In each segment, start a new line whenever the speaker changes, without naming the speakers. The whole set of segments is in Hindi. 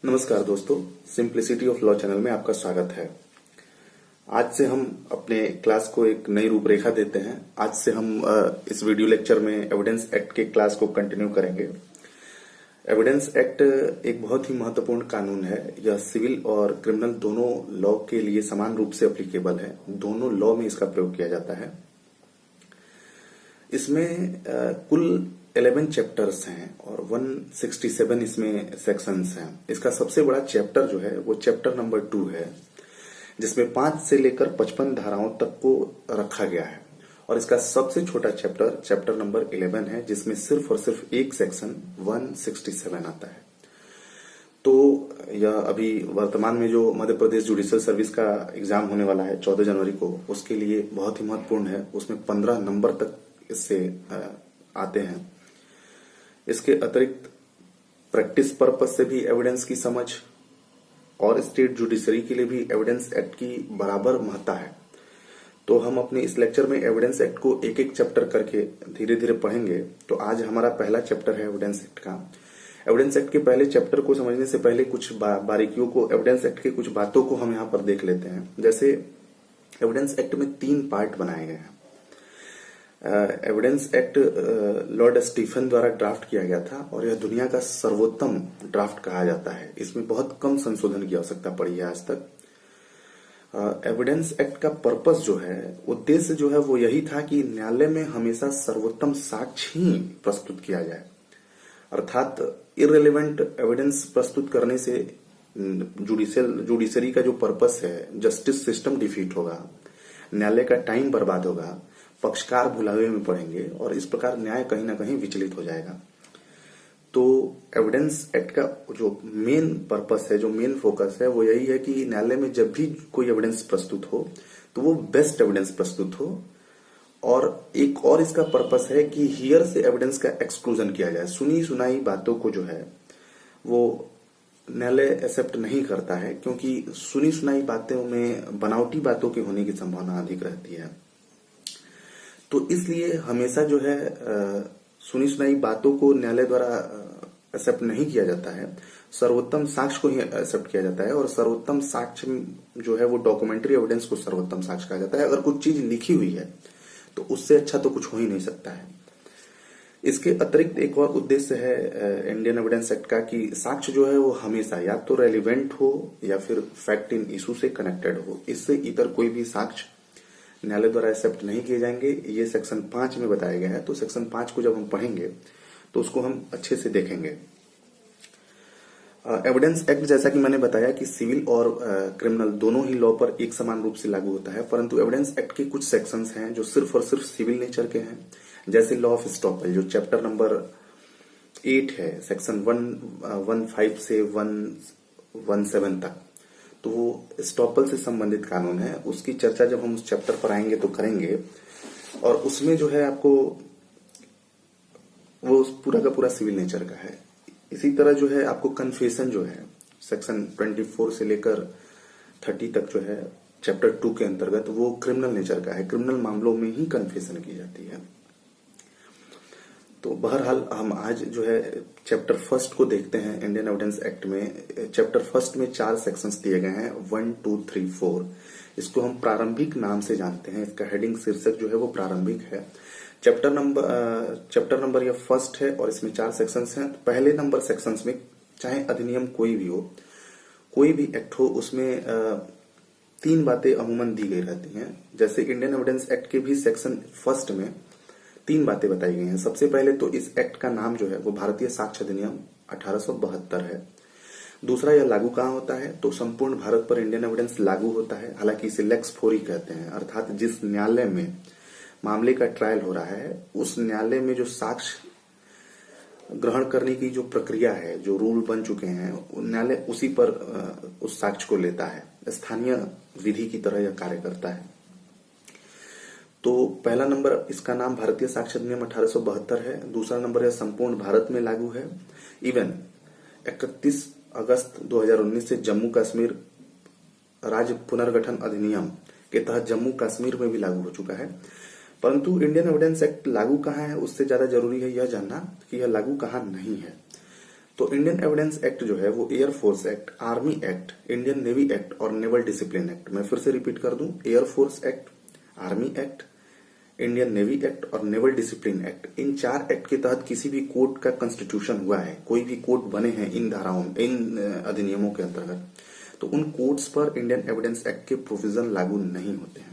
नमस्कार दोस्तों, सिंप्लिसिटी ऑफ लॉ चैनल में आपका स्वागत है। आज से हम अपने क्लास को एक नई रूपरेखा देते हैं। आज से हम इस वीडियो लेक्चर में एविडेंस एक्ट के क्लास को कंटिन्यू करेंगे। एविडेंस एक्ट एक बहुत ही महत्वपूर्ण कानून है। यह सिविल और क्रिमिनल दोनों लॉ के लिए समान रूप से एप्लीकेबल है। दोनों लॉ में इसका प्रयोग किया जाता है। इसमें कुल 11 चैप्टर्स हैं और 167 इसमें सेक्शंस हैं। इसका सबसे बड़ा चैप्टर जो है वो चैप्टर नंबर 2 है, जिसमें 5 से लेकर 55 धाराओं तक को रखा गया है। और इसका सबसे छोटा चैप्टर चैप्टर नंबर 11 है, जिसमें सिर्फ और सिर्फ एक सेक्शन 167 आता है। तो यह अभी वर्तमान में जो मध्य प्रदेश जुडिशियल सर्विस का एग्जाम होने वाला है 14 जनवरी को, उसके लिए बहुत ही महत्वपूर्ण है। उसमें 15 नंबर तक इससे आते हैं। इसके अतिरिक्त प्रैक्टिस पर्पस से भी एविडेंस की समझ और स्टेट जुडिशरी के लिए भी एविडेंस एक्ट की बराबर महत्ता है। तो हम अपने इस लेक्चर में एविडेंस एक्ट को एक एक चैप्टर करके धीरे धीरे पढ़ेंगे। तो आज हमारा पहला चैप्टर है एविडेंस एक्ट का। एविडेंस एक्ट के पहले चैप्टर को समझने से पहले कुछ बारीकियों को, एविडेंस एक्ट के कुछ बातों को हम यहाँ पर देख लेते हैं। जैसे एविडेंस एक्ट में 3 पार्ट बनाए गए हैं। एविडेंस एक्ट लॉर्ड स्टीफन द्वारा ड्राफ्ट किया गया था और यह दुनिया का सर्वोत्तम ड्राफ्ट कहा जाता है। इसमें बहुत कम संशोधन की आवश्यकता पड़ी है आज तक। एविडेंस एक्ट का पर्पस जो है, उद्देश्य जो है वो यही था कि न्यायालय में हमेशा सर्वोत्तम साक्ष्य ही प्रस्तुत किया जाए। अर्थात इररिलेवेंट एविडेंस प्रस्तुत करने से जुडिशरी का जो पर्पस है, जस्टिस सिस्टम डिफीट होगा, न्यायालय का टाइम बर्बाद होगा, पक्षकार भुलावे में पड़ेंगे और इस प्रकार न्याय कहीं ना कहीं विचलित हो जाएगा। तो एविडेंस एक्ट का जो मेन पर्पस है, जो मेन फोकस है, वो यही है कि न्यायालय में जब भी कोई एविडेंस प्रस्तुत हो तो वो बेस्ट एविडेंस प्रस्तुत हो। और एक और इसका पर्पस है कि हियर से एविडेंस का एक्सक्लूजन किया जाए। सुनी सुनाई बातों को जो है वो न्यायालय एक्सेप्ट नहीं करता है, क्योंकि सुनी सुनाई बातों में बनावटी बातों के होने की संभावना अधिक रहती है। तो इसलिए हमेशा जो है सुनी सुनाई बातों को न्यायालय द्वारा एक्सेप्ट नहीं किया जाता है। सर्वोत्तम साक्ष्य को ही एक्सेप्ट किया जाता है। और सर्वोत्तम साक्ष्य जो है वो डॉक्यूमेंट्री एविडेंस को सर्वोत्तम साक्ष्य कहा जाता है। अगर कुछ चीज लिखी हुई है तो उससे अच्छा तो कुछ हो ही नहीं सकता है। इसके अतिरिक्त एक और उद्देश्य है इंडियन एविडेंस एक्ट का कि साक्ष्य जो है वो हमेशा या तो रेलिवेंट हो या फिर फैक्ट इन इशू से कनेक्टेड हो। इससे इतर कोई भी साक्ष्य न्यायालय द्वारा एक्सेप्ट नहीं किए जाएंगे। ये सेक्शन 5 में बताया गया है। तो सेक्शन 5 को जब हम पढ़ेंगे तो उसको हम अच्छे से देखेंगे। एविडेंस एक्ट, जैसा कि मैंने बताया कि सिविल और क्रिमिनल दोनों ही लॉ पर एक समान रूप से लागू होता है, परंतु एविडेंस एक्ट के कुछ सेक्शंस हैं जो सिर्फ और सिर्फ सिविल नेचर के हैं। जैसे लॉ ऑफ एस्टॉपल, जो चैप्टर नंबर 8 है, सेक्शन 115 से 117 तक, तो वो एस्टॉपल से संबंधित कानून है। उसकी चर्चा जब हम उस चैप्टर पर आएंगे तो करेंगे। और उसमें जो है आपको वो पूरा का पूरा सिविल नेचर का है। इसी तरह जो है आपको कन्फेशन जो है सेक्शन 24 से लेकर 30 तक जो है चैप्टर 2 के अंतर्गत, वो क्रिमिनल नेचर का है। क्रिमिनल मामलों में ही कन्फेशन की जाती है। तो बहरहाल हम आज जो है चैप्टर 1 को देखते हैं। इंडियन एविडेंस एक्ट में चैप्टर 1 में 4 सेक्शंस दिए गए हैं, 1, 2, 3, 4। इसको हम प्रारंभिक नाम से जानते हैं। इसका हेडिंग शीर्षक जो है वो प्रारंभिक है। चैप्टर नंबर यह 1 है और इसमें 4 सेक्शंस हैं। पहले नंबर सेक्शंस में चाहे अधिनियम कोई भी हो, कोई भी एक्ट हो, उसमें 3 बातें अमूमन दी गई रहती हैं। जैसे इंडियन एविडेंस एक्ट के भी सेक्शन 1 में 3 बातें बताई गई हैं। सबसे पहले तो इस एक्ट का नाम जो है वो भारतीय साक्ष्य अधिनियम 1872 है। दूसरा, यह लागू कहाँ होता है, तो संपूर्ण भारत पर इंडियन एविडेंस लागू होता है। हालांकि इसे लेक्स फोरी कहते हैं, अर्थात जिस न्यायालय में मामले का ट्रायल हो रहा है उस न्यायालय में जो साक्ष्य ग्रहण करने की जो प्रक्रिया है, जो रूल बन चुके हैं, न्यायालय उसी पर उस साक्ष्य को लेता है। स्थानीय विधि की तरह यह कार्य करता है। तो पहला नंबर, इसका नाम भारतीय साक्ष्य अधिनियम 1872 है। दूसरा नंबर है संपूर्ण भारत में लागू है। इवन 31 अगस्त 2019 से जम्मू कश्मीर राज्य पुनर्गठन अधिनियम के तहत जम्मू कश्मीर में भी लागू हो चुका है। परंतु इंडियन एविडेंस एक्ट लागू कहाँ है, उससे ज्यादा जरूरी है यह जानना कि यह लागू कहाँ नहीं है। तो इंडियन एविडेंस एक्ट जो है वो air force act, army act, Indian navy act और नेवल डिसिप्लिन एक्ट, मैं फिर से रिपीट कर दूं, air force act, army act, Indian navy act और नेवल डिसिप्लिन एक्ट, इन 4 एक्ट के तहत किसी भी कोर्ट का कॉन्स्टिट्यूशन हुआ है, कोई भी कोर्ट बने हैं इन धाराओं, इन अधिनियमों के अंतर्गत, तो उन कोर्ट्स पर इंडियन एविडेंस एक्ट के प्रोविजन लागू नहीं होते हैं।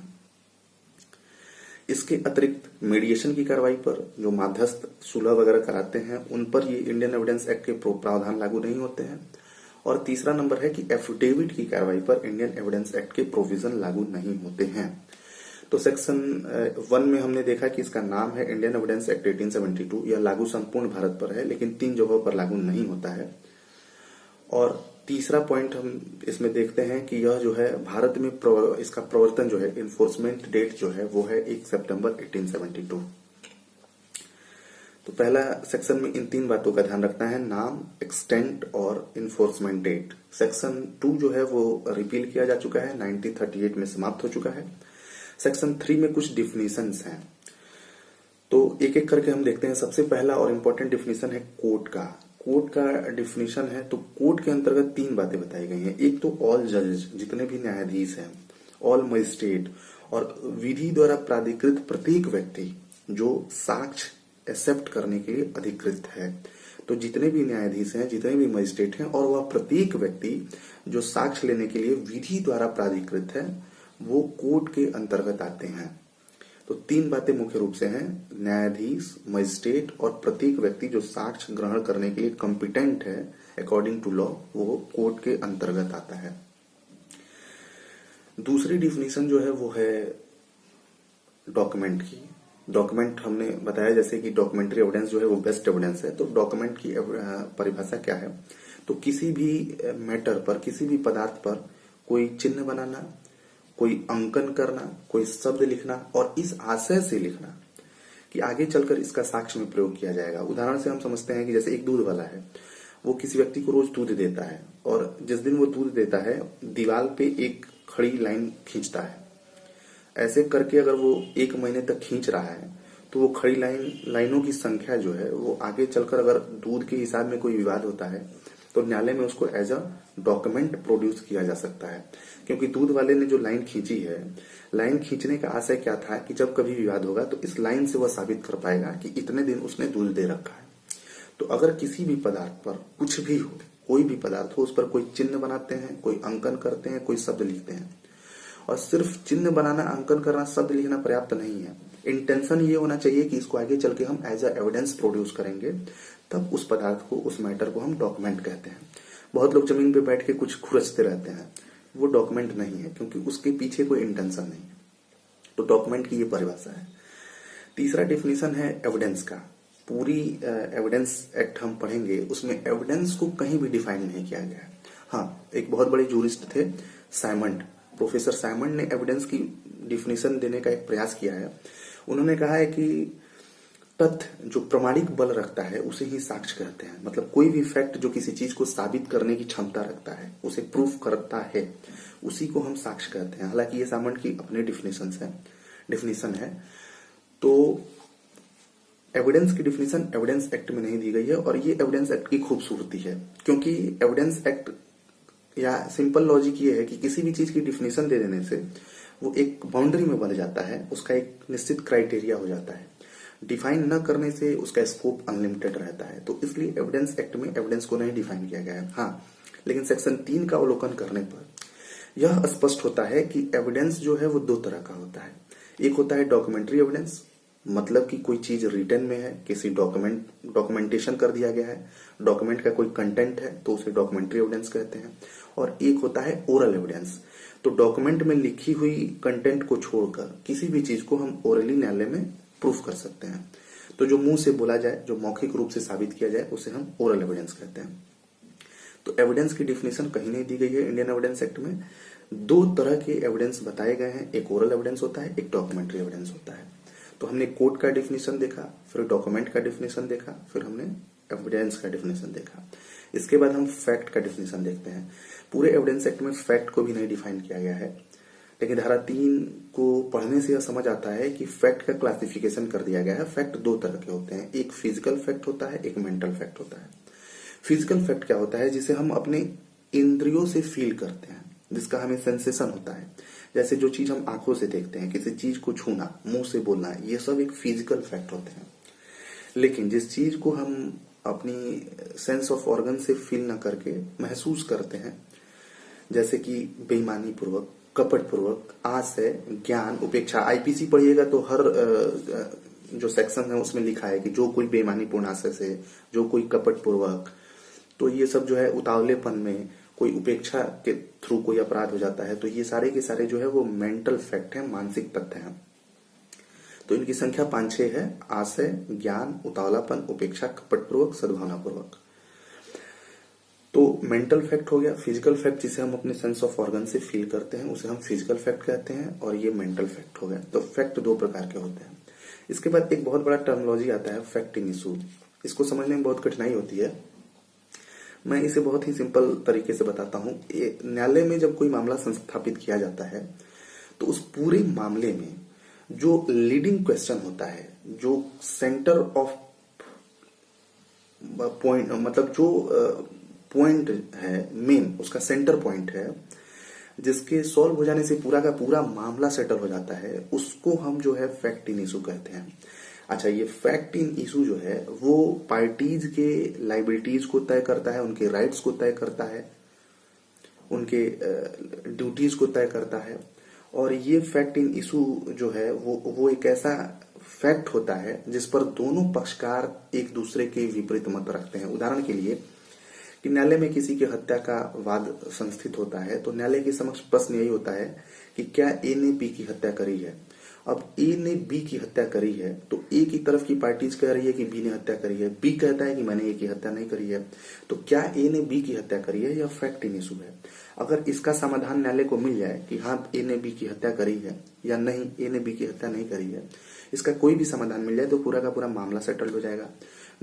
इसके अतिरिक्त मीडिएशन की कार्रवाई पर जो मध्यस्थ सुलह वगैरह कराते हैं उन पर ये इंडियन एविडेंस एक्ट के प्रावधान लागू नहीं होते हैं। और तीसरा नंबर है कि एफिडेविट की कार्रवाई पर इंडियन एविडेंस एक्ट के प्रोविजन लागू नहीं होते हैं। तो सेक्शन 1 में हमने देखा कि इसका नाम है इंडियन एविडेंस एक्ट 1872, यह लागू संपूर्ण भारत पर है लेकिन 3 जगहों पर लागू नहीं होता है। और तीसरा पॉइंट हम इसमें देखते हैं कि यह जो है भारत में इसका प्रवर्तन जो है, इन्फोर्समेंट डेट जो है वो है 1 सितंबर 1872। तो पहला सेक्शन में इन 3 बातों का ध्यान रखना है, नाम, एक्सटेंट और इन्फोर्समेंट डेट। सेक्शन 2 जो है वो रिपील किया जा चुका है, 1938 में समाप्त हो चुका है। सेक्शन 3 में कुछ डिफिनीशंस हैं, तो एक एक करके हम देखते हैं। सबसे पहला और इम्पोर्टेंट डिफिनीशन है कोर्ट का। कोर्ट का डिफिनीशन है तो कोर्ट के अंतर्गत 3 बातें बताई गई हैं। एक तो ऑल जज, जितने भी न्यायाधीश हैं, ऑल मजिस्ट्रेट और विधि द्वारा प्राधिकृत प्रत्येक व्यक्ति जो साक्ष्य एक्सेप्ट करने के लिए अधिकृत है। तो जितने भी न्यायाधीश हैं, जितने भी मजिस्ट्रेट हैं और वह प्रत्येक व्यक्ति जो साक्ष्य लेने के लिए विधि द्वारा प्राधिकृत है वो कोर्ट के अंतर्गत आते हैं। तो 3 बातें मुख्य रूप से हैं, न्यायाधीश, मजिस्ट्रेट और प्रत्येक व्यक्ति जो साक्ष्य ग्रहण करने के लिए कॉम्पिटेंट है अकॉर्डिंग टू लॉ, वो कोर्ट के अंतर्गत आता है। दूसरी डिफिनीशन जो है वो है डॉक्यूमेंट की। डॉक्यूमेंट हमने बताया जैसे कि डॉक्यूमेंट्री एविडेंस जो है वो बेस्ट एविडेंस है। तो डॉक्यूमेंट की परिभाषा क्या है, तो किसी भी मैटर पर, किसी भी पदार्थ पर कोई चिन्ह बनाना, कोई अंकन करना, कोई शब्द लिखना और इस आशय से लिखना कि आगे चलकर इसका साक्ष्य में प्रयोग किया जाएगा। उदाहरण से हम समझते हैं कि जैसे एक दूध वाला है, वो किसी व्यक्ति को रोज दूध देता है और जिस दिन वो दूध देता है दीवार पे एक खड़ी लाइन खींचता है। ऐसे करके अगर वो 1 महीने तक खींच रहा है तो वो खड़ी लाइनों की संख्या जो है वो आगे चलकर अगर दूध के हिसाब में कोई विवाद होता है तो न्यायालय में उसको एज अ डॉक्यूमेंट प्रोड्यूस किया जा सकता है। क्योंकि दूध वाले ने जो लाइन खींची है, लाइन खींचने का आशय क्या था कि जब कभी विवाद होगा तो इस लाइन से वह साबित कर पाएगा कि इतने दिन उसने दूध दे रखा है। तो अगर किसी भी पदार्थ पर कुछ भी हो, कोई भी पदार्थ हो, उस पर कोई चिन्ह बनाते हैं, कोई अंकन करते हैं, कोई शब्द लिखते हैं, और सिर्फ चिन्ह बनाना, अंकन करना, शब्द लिखना पर्याप्त नहीं है। इंटेंशन ये होना चाहिए कि इसको आगे चल के हम एज अ एविडेंस प्रोड्यूस करेंगे, तब उस पदार्थ को, उस मैटर को हम डॉक्यूमेंट कहते हैं। बहुत लोग जमीन पे बैठ के कुछ खुरचते रहते हैं, वो डॉक्यूमेंट नहीं है क्योंकि उसके पीछे कोई इंटेंशन नहीं है। तो डॉक्यूमेंट की ये परिभाषा है। तीसरा डिफिनीशन है एविडेंस का। पूरी एविडेंस एक्ट हम पढ़ेंगे, उसमें एविडेंस को कहीं भी डिफाइन नहीं किया गया है। हाँ, एक बहुत बड़े जूरिस्ट थे साइमंड, प्रोफेसर साइमंड ने एविडेंस की डिफिनीशन देने का एक प्रयास किया है। उन्होंने कहा है कि तथ्य जो प्रमाणिक बल रखता है उसे ही साक्ष्य कहते हैं। मतलब कोई भी फैक्ट जो किसी चीज को साबित करने की क्षमता रखता है, उसे प्रूफ करता है, उसी को हम साक्ष्य कहते हैं। हालांकि ये साइमंड की अपनी डिफिनीशन है। तो एविडेंस की डिफिनीशन एविडेंस एक्ट में नहीं दी गई है और ये एविडेंस एक्ट की खूबसूरती है, क्योंकि एविडेंस एक्ट या सिंपल लॉजिक ये है कि किसी भी चीज की डिफिनीशन दे देने से वो एक बाउंड्री में बन जाता है, उसका एक निश्चित क्राइटेरिया हो जाता है। डिफाइन न करने से उसका स्कोप अनलिमिटेड रहता है। तो इसलिए एविडेंस एक्ट में एविडेंस को नहीं डिफाइन किया गया है। हाँ, लेकिन सेक्शन 3 का अवलोकन करने पर यह स्पष्ट होता है कि एविडेंस जो है वो 2 तरह का होता है। एक होता है डॉक्यूमेंट्री एविडेंस, मतलब कि कोई चीज रिटन में है, किसी डॉक्यूमेंटेशन कर दिया गया है, डॉक्यूमेंट का कोई कंटेंट है तो उसे डॉक्यूमेंट्री एविडेंस कहते हैं। और एक होता है ओरल एविडेंस। तो डॉक्यूमेंट में लिखी हुई कंटेंट को छोड़कर किसी भी चीज को हम ओरली न्यायालय में प्रूफ कर सकते हैं। तो जो मुंह से बोला जाए, जो मौखिक रूप से साबित किया जाए, उसे हम ओरल एविडेंस कहते हैं। तो एविडेंस की डिफिनेशन कहीं नहीं दी गई है इंडियन एविडेंस एक्ट में। 2 तरह के एविडेंस बताए गए हैं, एक ओरल एविडेंस होता है, एक डॉक्यूमेंट्री एविडेंस होता है। तो हमने कोर्ट का डिफिनेशन देखा, फिर डॉक्यूमेंट का डिफिनेशन देखा, फिर हमने एविडेंस का डिफिनेशन देखा। इसके बाद हम फैक्ट का डिफिनेशन देखते हैं। पूरे एविडेंस एक्ट में फैक्ट को भी नहीं डिफाइन किया गया है, लेकिन धारा 3 को पढ़ने से यह समझ आता है कि फैक्ट का क्लासिफिकेशन कर दिया गया है। फैक्ट 2 तरह के होते हैं, एक फिजिकल फैक्ट होता है, एक मेंटल फैक्ट होता है। फिजिकल फैक्ट क्या होता है, जिसे हम अपने इंद्रियों से फील करते हैं, जिसका हमें सेंसेशन होता है। जैसे जो चीज हम आंखों से देखते हैं, किसी चीज को छूना, मुंह से बोलना, ये सब एक फिजिकल फैक्ट होते हैं। लेकिन जिस चीज को हम अपनी सेंस ऑफ ऑर्गन से फील ना करके महसूस करते हैं, जैसे कि बेईमानी पूर्वक, कपट पूर्वक, आशय, ज्ञान, उपेक्षा, आईपीसी पढ़िएगा तो हर जो सेक्शन है उसमें लिखा है कि जो कोई बेईमानी पूर्ण आशय से, जो कोई कपट पूर्वक, तो ये सब जो है उतावलेपन में, कोई उपेक्षा के थ्रू कोई अपराध हो जाता है, तो ये सारे के सारे जो है वो मेंटल फैक्ट है, मानसिक तथ्य हैं। तो इनकी संख्या 5-6 है, आशय, ज्ञान, उतावलापन, उपेक्षा, कपटपूर्वक, सद्भावनापूर्वक। तो मेंटल फैक्ट हो गया। फिजिकल फैक्ट जिसे हम अपने सेंस ऑफ ऑर्गन से फील करते हैं उसे हम फिजिकल फैक्ट कहते हैं, और ये मेंटल फैक्ट हो गया। तो फैक्ट 2 प्रकार के होते हैं। इसके बाद एक बहुत बड़ा टर्मिनोलॉजी आता है, फैक्ट इन इशू। इसको समझने में बहुत कठिनाई होती है। मैं इसे बहुत ही सिंपल तरीके से बताता हूं। न्यायालय में जब कोई मामला संस्थापित किया जाता है तो उस पूरे मामले में जो लीडिंग क्वेश्चन होता है, जो सेंटर ऑफ पॉइंट, मतलब जो पॉइंट है मेन, उसका सेंटर पॉइंट है, जिसके सॉल्व हो जाने से पूरा का पूरा मामला सेटल हो जाता है, उसको हम जो है फैक्ट इन इशू कहते हैं। अच्छा, ये फैक्ट इन इशू जो है वो पार्टीज के लाइबिलिटीज को तय करता है, उनके राइट्स को तय करता है, उनके ड्यूटीज को तय करता है। और ये फैक्ट इन इशू जो है वो एक ऐसा फैक्ट होता है जिस पर दोनों पक्षकार एक दूसरे के विपरीत मत रखते हैं। उदाहरण के लिए कि न्यायालय में किसी की हत्या का वाद संस्थित होता है, तो न्यायालय के समक्ष प्रश्न यही होता है कि क्या ए ने बी की हत्या करी है। अब ए ने बी की हत्या करी है तो ए की तरफ की पार्टीज कह रही है कि बी ने हत्या करी है, बी कहता है कि मैंने ए की हत्या नहीं करी है। तो क्या ए ने बी की हत्या करी है, यह फैक्ट इन इशू है। अगर इसका समाधान न्यायालय को मिल जाए कि हाँ ए ने बी की हत्या करी है या नहीं, ए ने बी की हत्या नहीं करी है, इसका कोई भी समाधान मिल जाए तो पूरा का पूरा मामला सेटल हो जाएगा।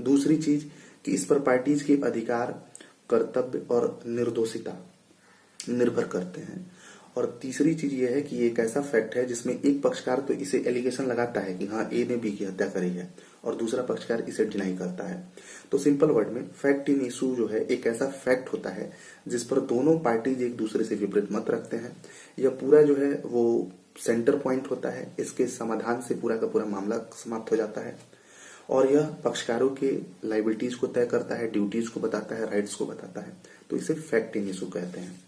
दूसरी चीज कि इस पर पार्टीज के अधिकार, कर्तव्य और निर्दोषिता निर्भर करते हैं। और तीसरी चीज यह है कि ये एक ऐसा फैक्ट है जिसमें एक पक्षकार तो इसे एलिगेशन लगाता है कि हाँ ए ने बी की हत्या करी है, और दूसरा पक्षकार इसे डिनाई करता है। तो सिंपल वर्ड में फैक्ट इन इशू जो है एक ऐसा फैक्ट होता है जिस पर दोनों पार्टीज एक दूसरे से विपरीत मत रखते हैं। यह पूरा जो है वो सेंटर पॉइंट होता है, इसके समाधान से पूरा का पूरा मामला समाप्त हो जाता है। और यह पक्षकारों के लाइबिलिटीज को तय करता है, ड्यूटीज को बताता है, राइट्स को बताता है। तो इसे फैक्ट इन इशू कहते हैं।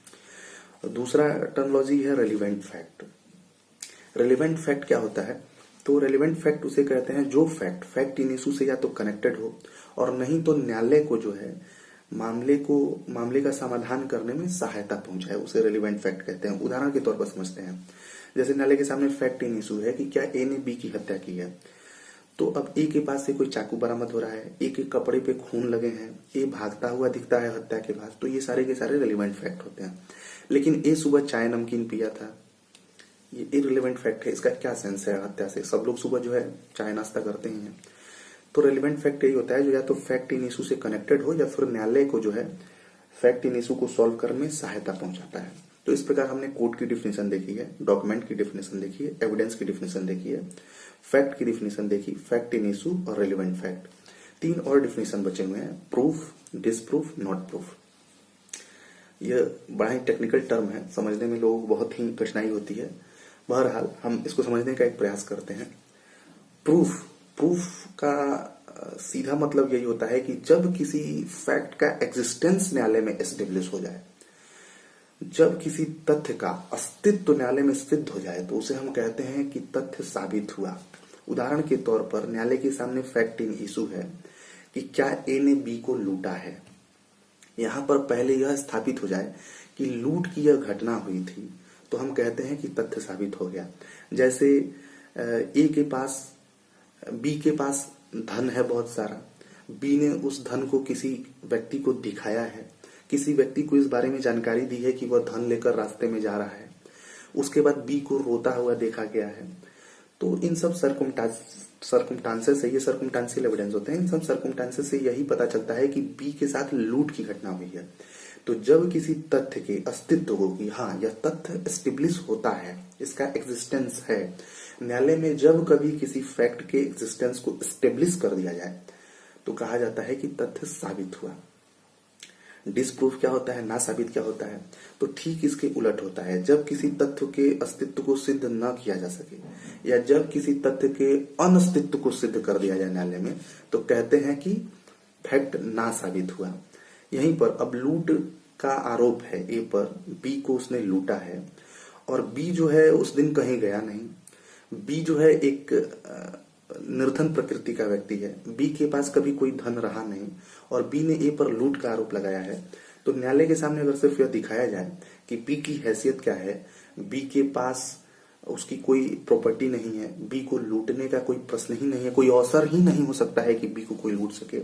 दूसरा टर्मिनोलॉजी है रेलिवेंट फैक्ट। रेलिवेंट फैक्ट क्या होता है? तो रेलिवेंट फैक्ट उसे कहते हैं जो फैक्ट इन इशू से या तो कनेक्टेड हो और नहीं तो न्यायालय को जो है मामले का समाधान करने में सहायता पहुंचाए, उसे रेलिवेंट फैक्ट कहते हैं। उदाहरण के तौर पर समझते हैं, जैसे न्यायालय के सामने फैक्ट इन इशू है कि क्या ए ने बी की हत्या की है। तो अब ए के पास से कोई चाकू बरामद हो रहा है, ए के कपड़े पे खून लगे हैं, ए भागता हुआ दिखता है हत्या के बाद, तो ये सारे के सारे रेलिवेंट फैक्ट होते हैं। लेकिन ए सुबह चाय नमकीन पिया था, ये इररिलेवेंट फैक्ट है। इसका क्या सेंस है हत्या से? सब लोग सुबह जो है चाय नाश्ता करते ही हैं। तो रेलिवेंट फैक्ट यही होता है जो या तो फैक्ट इन इशू से कनेक्टेड हो या फिर न्यायालय को जो है फैक्ट इन इशू को सॉल्व करने में सहायता पहुंचाता है। तो इस प्रकार हमने कोर्ट की डिफिनेशन देखी है, डॉक्यूमेंट की डिफिनेशन देखी है, एविडेंस की डिफिनेशन देखी है, फैक्ट की डिफिनेशन देखी, फैक्ट इन इशू और रेलिवेंट फैक्ट। 3 और डिफिनेशन बचे हुए हैं, प्रूफ, डिसप्रूफ, नॉट प्रूफ। यह बड़ा ही टेक्निकल टर्म है, समझने में लोगों को बहुत ही कठिनाई होती है। बहरहाल हम इसको समझने का एक प्रयास करते हैं। प्रूफ का सीधा मतलब यही होता है कि जब किसी फैक्ट का एग्जिस्टेंस न्यायालय में एस्टेब्लिश हो जाए, जब किसी तथ्य का अस्तित्व न्यायालय में सिद्ध हो जाए, तो उसे हम कहते हैं कि तथ्य साबित हुआ। उदाहरण के तौर पर न्यायालय के सामने फैक्ट इन इशू है कि क्या ए ने बी को लूटा है। यहां पर पहले यह स्थापित हो जाए कि लूट की यह घटना हुई थी, तो हम कहते हैं कि तथ्य साबित हो गया। जैसे बी के पास धन है बहुत सारा, बी ने उस धन को किसी व्यक्ति को दिखाया है, किसी व्यक्ति को इस बारे में जानकारी दी है कि वह धन लेकर रास्ते में जा रहा है, उसके बाद बी को रोता हुआ देखा गया है। तो इन सब सर्कमस्टांसेस से, ये सर्कमस्टांशियल एविडेंस होते हैं, इन सब सर्कमस्टांसेस से यही पता चलता है कि बी के साथ लूट की घटना हुई है। तो जब किसी तथ्य के अस्तित्व को कि हाँ यह तथ्य एस्टेब्लिश होता है, इसका एग्जिस्टेंस है, न्यायालय में जब कभी किसी फैक्ट के एग्जिस्टेंस को एस्टेब्लिश कर दिया जाए तो कहा जाता है कि तथ्य साबित हुआ। डिसप्रूफ क्या होता है, ना साबित क्या होता है। तो ठीक इसके उलट होता है, जब किसी तथ्य के अस्तित्व को सिद्ध न किया जा सके या जब किसी तथ्य के अनस्तित्व को सिद्ध कर दिया जाए न्यायालय में, तो कहते हैं कि फैक्ट ना साबित हुआ। यहीं पर अब लूट का आरोप है ए पर, बी को उसने लूटा है और बी जो है उस दिन कहीं गया नहीं। बी जो है एक निर्धन प्रकृति का व्यक्ति है, बी के पास कभी कोई धन रहा नहीं और बी ने ए पर लूट का आरोप लगाया है। तो न्यायालय के सामने अगर सिर्फ यह दिखाया जाए कि बी की हैसियत क्या है, बी के पास उसकी कोई प्रॉपर्टी नहीं है, बी को लूटने का कोई प्रश्न ही नहीं है, कोई अवसर ही नहीं हो सकता है कि बी को कोई लूट सके,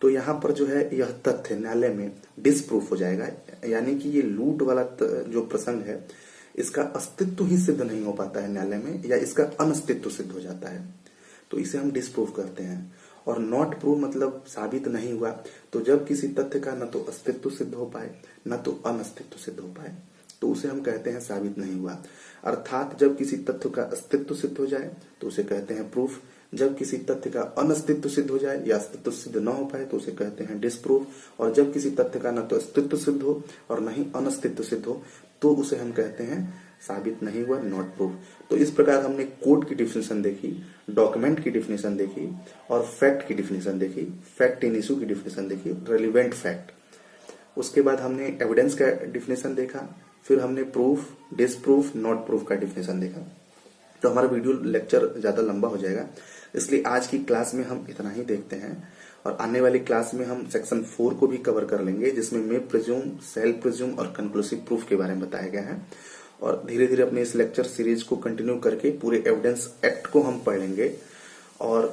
तो यहाँ पर जो है यह तथ्य न्यायालय में डिसप्रूफ हो जाएगा। यानी कि ये लूट वाला जो प्रसंग है इसका अस्तित्व ही सिद्ध नहीं हो पाता है न्यायालय में, या इसका अनस्तित्व सिद्ध हो जाता है, तो इसे हम डिसप्रूफ करते हैं। और नॉट प्रूव मतलब साबित नहीं हुआ, तो जब किसी तथ्य का न तो अस्तित्व सिद्ध हो पाए न तो अनस्तित्व सिद्ध हो पाए, तो उसे हम कहते हैं साबित नहीं हुआ। अर्थात जब किसी तथ्य का अस्तित्व सिद्ध हो जाए तो उसे कहते हैं प्रूफ, जब किसी तथ्य का अनस्तित्व सिद्ध हो जाए या अस्तित्व सिद्ध न हो पाए तो उसे कहते हैं डिसप्रूफ, और जब किसी तथ्य का न तो अस्तित्व सिद्ध हो और न ही अनस्तित्व सिद्ध हो तो उसे हम कहते हैं साबित नहीं हुआ, नॉट प्रूफ। तो इस प्रकार हमने कोड की डिफिनेशन देखी, डॉक्यूमेंट की डिफिनेशन देखी और फैक्ट की डिफिनेशन देखी, फैक्ट इन इशू की डिफिनेशन देखी, रेलिवेंट फैक्ट। उसके बाद हमने एविडेंस का डिफिनेशन देखा, फिर हमने प्रूफ, डिसप्रूफ, नॉट प्रूफ का डिफिनेशन देखा। तो हमारा वीडियो लेक्चर ज्यादा लंबा हो जाएगा, इसलिए आज की क्लास में हम इतना ही देखते हैं और आने वाली क्लास में हम सेक्शन 4 को भी कवर कर लेंगे, जिसमें मे प्रिज्यूम, सेल्फ प्रिज्यूम और कंक्लूसिव प्रूफ के बारे में बताया गया है। और धीरे धीरे अपने इस लेक्चर सीरीज को कंटिन्यू करके पूरे एविडेंस एक्ट को हम पढ़ लेंगे और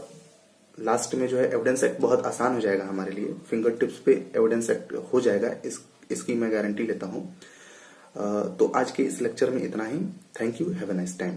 लास्ट में जो है एविडेंस एक्ट बहुत आसान हो जाएगा हमारे लिए, फिंगर टिप्स पे एविडेंस एक्ट हो जाएगा, इसकी मैं गारंटी लेता हूं। तो आज के इस लेक्चर में इतना ही। Thank you, have a nice time.